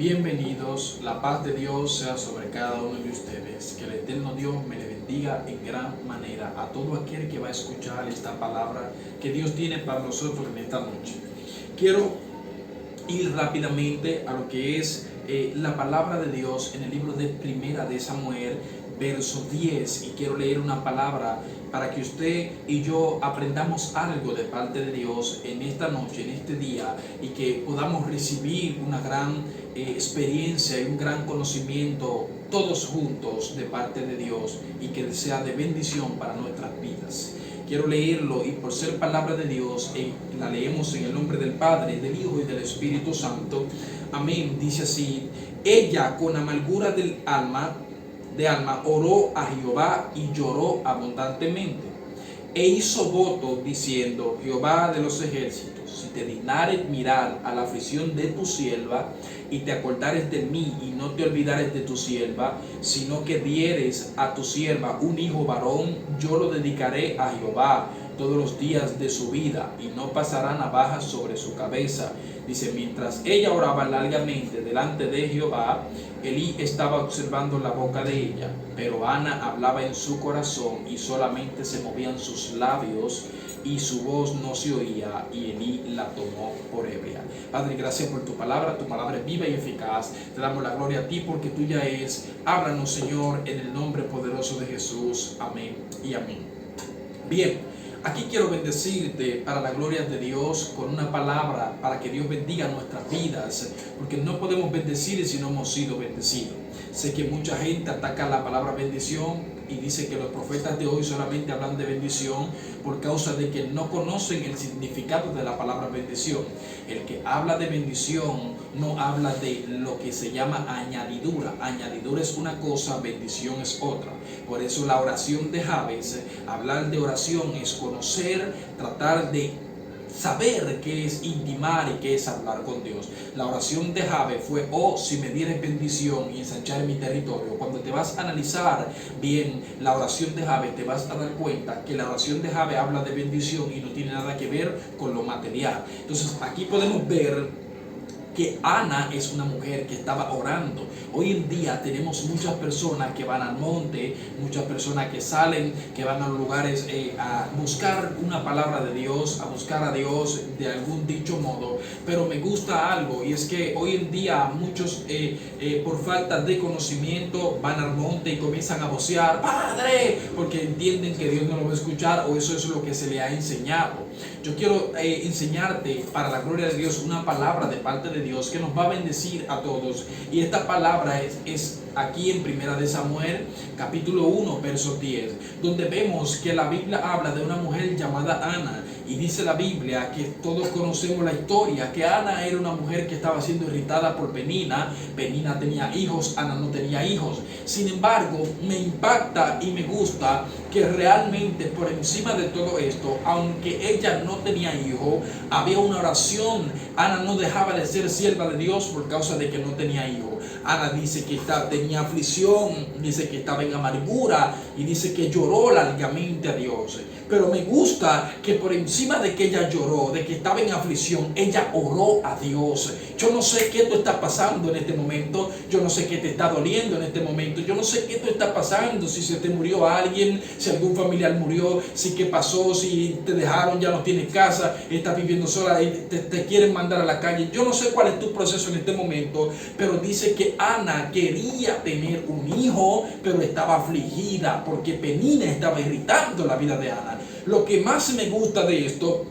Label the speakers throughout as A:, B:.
A: Bienvenidos, la paz de Dios sea sobre cada uno de ustedes, que el eterno Dios me le bendiga en gran manera a todo aquel que va a escuchar esta palabra que Dios tiene para nosotros en esta noche. Quiero ir rápidamente a lo que es la palabra de Dios en el libro de Primera de Samuel, verso 10, y quiero leer una palabra para que usted y yo aprendamos algo de parte de Dios en esta noche, en este día, y que podamos recibir una gran experiencia y un gran conocimiento todos juntos de parte de Dios, y que sea de bendición para nuestras vidas. Quiero leerlo, y por ser palabra de Dios, la leemos en el nombre del Padre, del Hijo y del Espíritu Santo. Amén. Dice así: ella con amargura de alma oró a Jehová y lloró abundantemente, e hizo voto diciendo: Jehová de los ejércitos, si te dignares mirar a la aflicción de tu sierva, y te acordares de mí, y no te olvidares de tu sierva, sino que dieres a tu sierva un hijo varón, yo lo dedicaré a Jehová todos los días de su vida, y no pasará navaja sobre su cabeza. Dice: mientras ella oraba largamente delante de Jehová, Elí estaba observando la boca de ella, pero Ana hablaba en su corazón, y solamente se movían sus labios, y su voz no se oía, y Elí la tomó por ebria. Padre, gracias por tu palabra es viva y eficaz. Te damos la gloria a ti porque tuya es. Háblanos, Señor, en el nombre poderoso de Jesús. Amén y amén. Bien, aquí quiero bendecirte para la gloria de Dios con una palabra para que Dios bendiga nuestras vidas, porque no podemos bendecir si no hemos sido bendecidos. Sé que mucha gente ataca la palabra bendición y dice que los profetas de hoy solamente hablan de bendición por causa de que no conocen el significado de la palabra bendición. El que habla de bendición no habla de lo que se llama añadidura. Añadidura es una cosa, bendición es otra. Por eso la oración de Jabes, hablar de oración es conocer, tratar de saber qué es intimar y qué es hablar con Dios. La oración de Jabes fue: oh, si me dieres bendición y ensanchar mi territorio. Cuando te vas a analizar bien la oración de Jabes, te vas a dar cuenta que la oración de Jabes habla de bendición y no tiene nada que ver con lo material. Entonces aquí podemos ver que Ana es una mujer que estaba orando. Hoy en día tenemos muchas personas que van al monte, muchas personas que salen, que van a los lugares a buscar una palabra de Dios, a buscar a Dios de algún dicho modo. Pero me gusta algo, y es que hoy en día muchos por falta de conocimiento van al monte y comienzan a vocear: Padre, porque entienden que Dios no lo va a escuchar, o eso es lo que se le ha enseñado. Yo quiero enseñarte, para la gloria de Dios, una palabra de parte de Dios que nos va a bendecir a todos. Y esta palabra es aquí en Primera de Samuel, capítulo 1, verso 10, donde vemos que la Biblia habla de una mujer llamada Ana. Y dice la Biblia, que todos conocemos la historia, que Ana era una mujer que estaba siendo irritada por Penina. Penina tenía hijos, Ana no tenía hijos. Sin embargo, me impacta y me gusta que realmente por encima de todo esto, aunque ella no tenía hijo, había una oración. Ana no dejaba de ser sierva de Dios por causa de que no tenía hijo. Ana dice que tenía aflicción, dice que estaba en amargura, y dice que lloró largamente a Dios. Pero me gusta que por encima de que ella lloró, de que estaba en aflicción, ella oró a Dios. Yo no sé qué tú estás pasando en este momento, yo no sé qué te está doliendo en este momento, yo no sé qué tú estás pasando, si se te murió alguien, si algún familiar murió, si qué pasó, si te dejaron, ya no tienes casa, estás viviendo sola y te quieren mandar a la calle. Yo no sé cuál es tu proceso en este momento, pero dice que Ana quería tener un hijo, pero estaba afligida porque Penina estaba irritando la vida de Ana. Lo que más me gusta de esto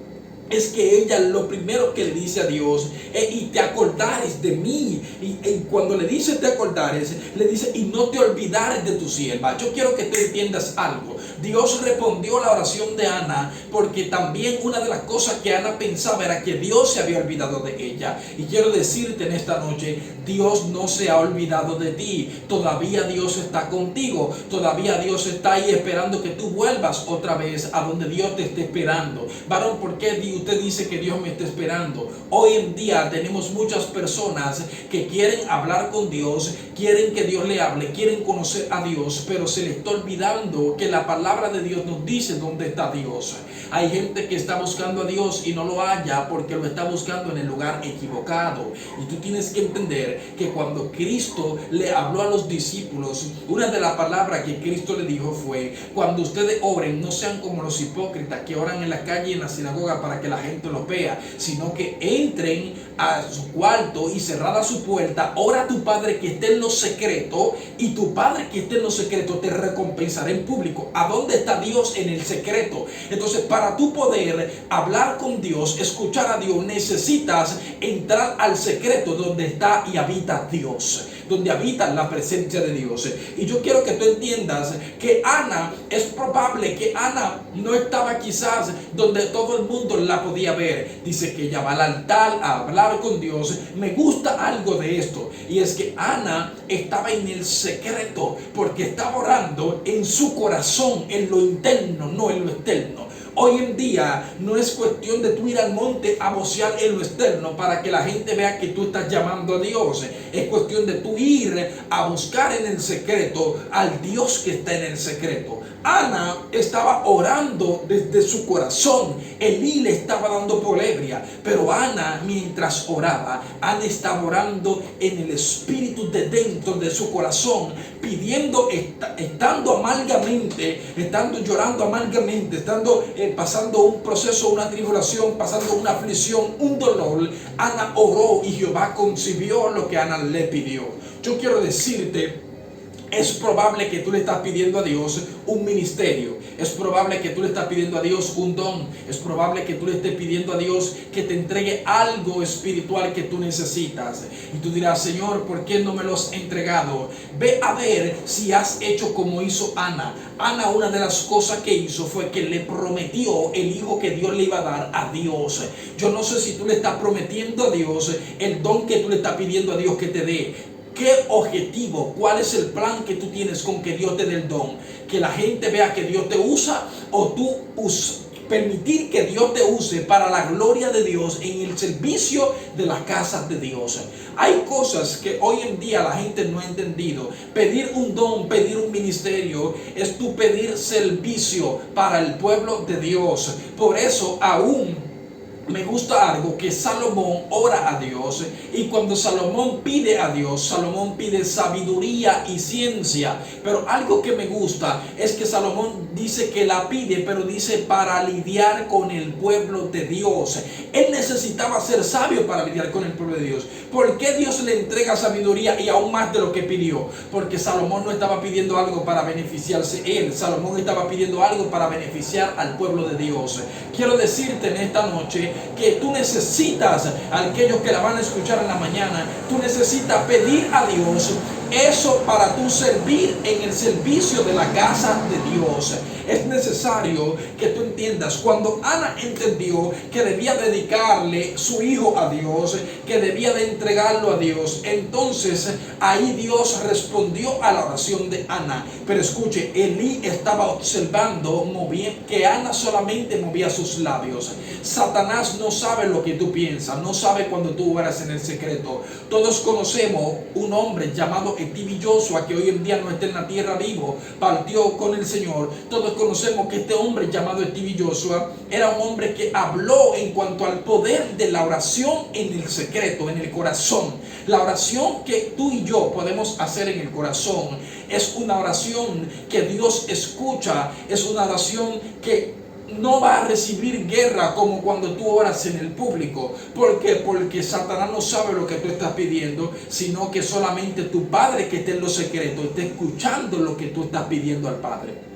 A: es que ella lo primero que le dice a Dios es: y te acordares de mí. Y cuando le dice te acordares, le dice: y no te olvidares de tu sierva. Yo quiero que tú entiendas algo. Dios respondió la oración de Ana porque también una de las cosas que Ana pensaba era que Dios se había olvidado de ella. Y quiero decirte en esta noche: Dios no se ha olvidado de ti. Todavía Dios está contigo. Todavía Dios está ahí esperando que tú vuelvas otra vez a donde Dios te esté esperando. Varón, ¿por qué usted dice que Dios me está esperando. Hoy en día tenemos muchas personas que quieren hablar con Dios, quieren que Dios le hable, quieren conocer a Dios, pero se le está olvidando que la palabra de Dios nos dice dónde está Dios. Hay gente que está buscando a Dios y no lo halla porque lo está buscando en el lugar equivocado. Y tú tienes que entender que cuando Cristo le habló a los discípulos, una de las palabras que Cristo le dijo fue: cuando ustedes oren, no sean como los hipócritas que oran en la calle y en la sinagoga para que la gente los vea, sino que entren a su cuarto y cerrada su puerta, ora a tu Padre que esté en lo secreto, y tu Padre que esté en lo secreto te recompensará en público. ¿A dónde está Dios? En el secreto. Entonces, para tú poder hablar con Dios, escuchar a Dios, necesitas entrar al secreto donde está y habita Dios, donde habita la presencia de Dios. Y yo quiero que tú entiendas que Ana, es probable que Ana no estaba quizás donde todo el mundo la podía ver. Dice que ella va al altar a hablar con Dios. Me gusta algo de esto, y es que Ana estaba en el secreto porque estaba orando en su corazón, en lo interno, no en lo externo. Hoy en día no es cuestión de tú ir al monte a vocear en lo externo para que la gente vea que tú estás llamando a Dios. Es cuestión de tú ir a buscar en el secreto al Dios que está en el secreto. Ana estaba orando desde su corazón. Elí le estaba dando polebria, pero Ana, mientras oraba, Ana estaba orando en el espíritu de dentro de su corazón, pidiendo, estando amargamente, estando llorando amargamente, estando pasando un proceso, una tribulación, pasando una aflicción, un dolor. Ana oró y Jehová concibió lo que Ana le pidió. Yo quiero decirte, es probable que tú le estás pidiendo a Dios un ministerio. Es probable que tú le estás pidiendo a Dios un don. Es probable que tú le estés pidiendo a Dios que te entregue algo espiritual que tú necesitas. Y tú dirás: Señor, ¿por qué no me lo has entregado? Ve a ver si has hecho como hizo Ana. Ana, una de las cosas que hizo fue que le prometió el hijo que Dios le iba a dar a Dios. Yo no sé si tú le estás prometiendo a Dios el don que tú le estás pidiendo a Dios que te dé. ¿Qué objetivo? ¿Cuál es el plan que tú tienes con que Dios te dé el don? ¿Que la gente vea que Dios te usa, o tú permitir que Dios te use para la gloria de Dios en el servicio de las casas de Dios? Hay cosas que hoy en día la gente no ha entendido. Pedir un don, pedir un ministerio, es tú pedir servicio para el pueblo de Dios. Por eso aún me gusta algo que Salomón ora a Dios, y cuando Salomón pide a Dios, Salomón pide sabiduría y ciencia. Pero algo que me gusta es que Salomón dice que la pide, pero dice para lidiar con el pueblo de Dios. Él necesitaba ser sabio para lidiar con el pueblo de Dios. ¿Por qué Dios le entrega sabiduría y aún más de lo que pidió? Porque Salomón no estaba pidiendo algo para beneficiarse él. Salomón estaba pidiendo algo para beneficiar al pueblo de Dios. Quiero decirte en esta noche que tú necesitas, a aquellos que la van a escuchar en la mañana, tú necesitas pedir a Dios eso para tú servir en el servicio de la casa de Dios. Es necesario que tú entiendas, cuando Ana entendió que debía dedicarle su hijo a Dios, que debía de entregarlo a Dios, entonces ahí Dios respondió a la oración de Ana. Pero escuche, Elí estaba observando que Ana solamente movía sus labios. Satanás no sabe lo que tú piensas, no sabe cuando tú oras en el secreto. Todos conocemos un hombre llamado Etibi Joshua, que hoy en día no está en la tierra vivo, partió con el Señor. Todos conocemos que este hombre llamado Etibi Joshua era un hombre que habló en cuanto al poder de la oración en el secreto, en el corazón. La oración que tú y yo podemos hacer en el corazón es una oración que Dios escucha, es una oración que no va a recibir guerra como cuando tú oras en el público. ¿Por qué? Porque Satanás no sabe lo que tú estás pidiendo, sino que solamente tu Padre que está en lo secreto está escuchando lo que tú estás pidiendo al Padre.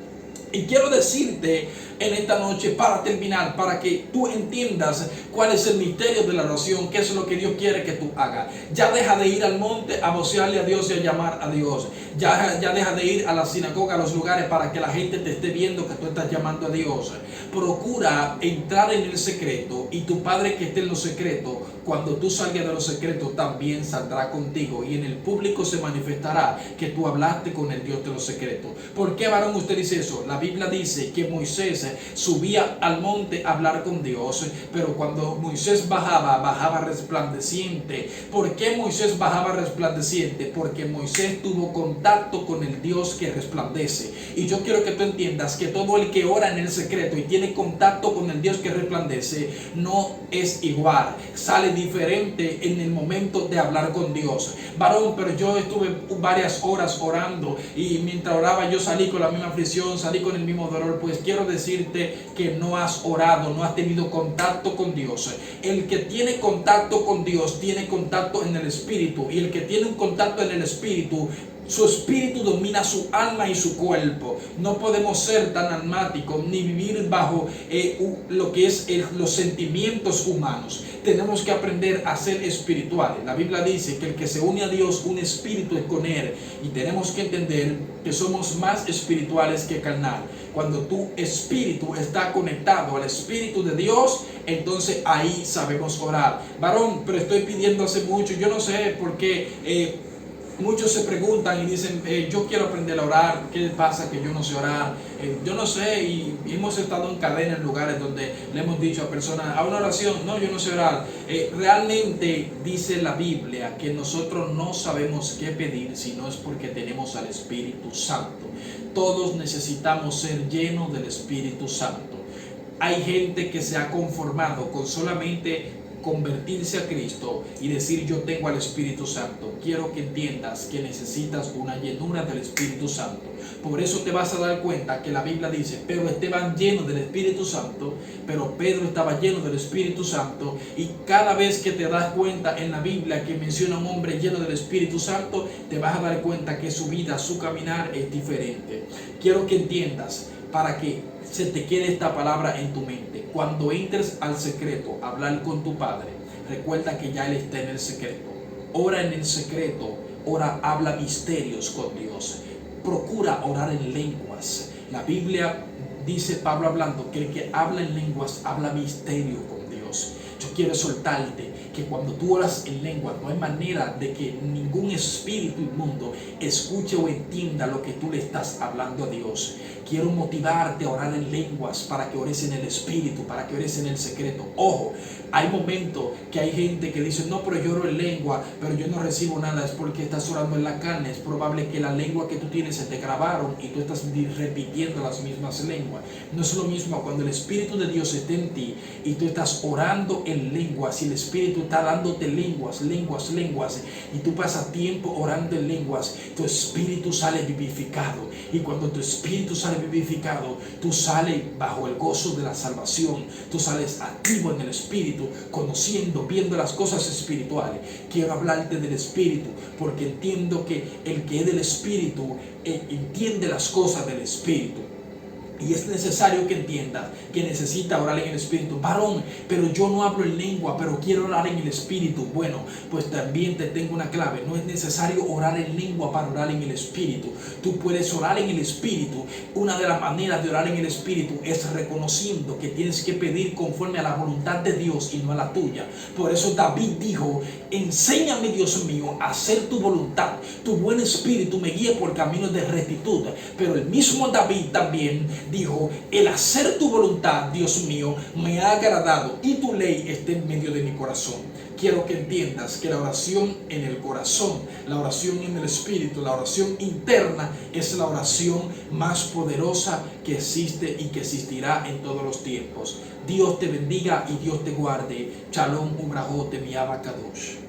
A: Y quiero decirte en esta noche, para terminar, para que tú entiendas cuál es el misterio de la oración, qué es lo que Dios quiere que tú hagas. Ya deja de ir al monte a vocearle a Dios y a llamar a Dios. Ya deja de ir a la sinagoga, a los lugares para que la gente te esté viendo que tú estás llamando a Dios. Procura entrar en el secreto, y tu Padre que esté en lo secreto, cuando tú salgas de los secretos, también saldrá contigo, y en el público se manifestará que tú hablaste con el Dios de los secretos. ¿Por qué, varón, usted dice eso? La Biblia dice que Moisés subía al monte a hablar con Dios, pero cuando Moisés bajaba resplandeciente. ¿Por qué Moisés bajaba resplandeciente? Porque Moisés tuvo contacto con el Dios que resplandece. Y yo quiero que tú entiendas que todo el que ora en el secreto y tiene contacto con el Dios que resplandece no es igual, sale diferente en el momento de hablar con Dios. Varón, pero yo estuve varias horas orando y mientras oraba yo salí con la misma aflicción, salí con el mismo dolor. Pues quiero decirte que no has orado, no has tenido contacto con Dios. El que tiene contacto con Dios tiene contacto en el Espíritu, y el que tiene un contacto en el Espíritu, su espíritu domina su alma y su cuerpo. No podemos ser tan almáticos ni vivir bajo lo que es los sentimientos humanos. Tenemos que aprender a ser espirituales. La Biblia dice que el que se une a Dios, un espíritu es con Él. Y tenemos que entender que somos más espirituales que carnal. Cuando tu espíritu está conectado al Espíritu de Dios, entonces ahí sabemos orar. Varón, pero estoy pidiendo hace mucho. Yo no sé por qué. Muchos se preguntan y dicen, yo quiero aprender a orar, ¿qué pasa que yo no sé orar? Yo no sé, y hemos estado en cadena en lugares donde le hemos dicho a personas, a una oración, no, yo no sé orar. Realmente dice la Biblia que nosotros no sabemos qué pedir si no es porque tenemos al Espíritu Santo. Todos necesitamos ser llenos del Espíritu Santo. Hay gente que se ha conformado con solamente convertirse a Cristo y decir yo tengo al Espíritu Santo. Quiero que entiendas que necesitas una llenura del Espíritu Santo. Por eso te vas a dar cuenta que la Biblia dice, pero estaban llenos del Espíritu Santo, pero Pedro estaba lleno del Espíritu Santo. Y cada vez que te das cuenta en la Biblia que menciona a un hombre lleno del Espíritu Santo, te vas a dar cuenta que su vida, su caminar es diferente. Quiero que entiendas, para que se te quede esta palabra en tu mente: cuando entres al secreto a hablar con tu Padre, recuerda que ya Él está en el secreto. Ora en el secreto, habla misterios con Dios. Procura orar en lenguas. La Biblia dice, Pablo hablando, que el que habla en lenguas habla misterio con Dios. Yo quiero soltarte que cuando tú oras en lengua, no hay manera de que ningún espíritu inmundo escuche o entienda lo que tú le estás hablando a Dios. Quiero motivarte a orar en lenguas para que ores en el Espíritu, para que ores en el secreto. Ojo, hay momentos que hay gente que dice, no, pero yo oro en lengua, pero yo no recibo nada. Es porque estás orando en la carne. Es probable que la lengua que tú tienes se te grabaron y tú estás repitiendo las mismas lenguas. No es lo mismo cuando el Espíritu de Dios está en ti y tú estás orando en lenguas y el Espíritu está dándote lenguas, y tú pasas tiempo orando en lenguas. Tu espíritu sale vivificado, y cuando tu espíritu sale vivificado, tú sales bajo el gozo de la salvación. Tú sales activo en el Espíritu, conociendo, viendo las cosas espirituales. Quiero hablarte del Espíritu, porque entiendo que el que es del Espíritu entiende las cosas del Espíritu. Y es necesario que entiendas que necesita orar en el Espíritu. Varón, pero yo no hablo en lengua, pero quiero orar en el Espíritu. Bueno, pues también te tengo una clave. No es necesario orar en lengua para orar en el Espíritu. Tú puedes orar en el Espíritu. Una de las maneras de orar en el Espíritu es reconociendo que tienes que pedir conforme a la voluntad de Dios y no a la tuya. Por eso David dijo, enséñame, Dios mío, a hacer tu voluntad. Tu buen espíritu me guíe por caminos de rectitud. Pero el mismo David también dijo, el hacer tu voluntad, Dios mío, me ha agradado, y tu ley está en medio de mi corazón. Quiero que entiendas que la oración en el corazón, la oración en el Espíritu, la oración interna es la oración más poderosa que existe y que existirá en todos los tiempos. Dios te bendiga y Dios te guarde. Shalom, Ubrahot, mi Abacadosh.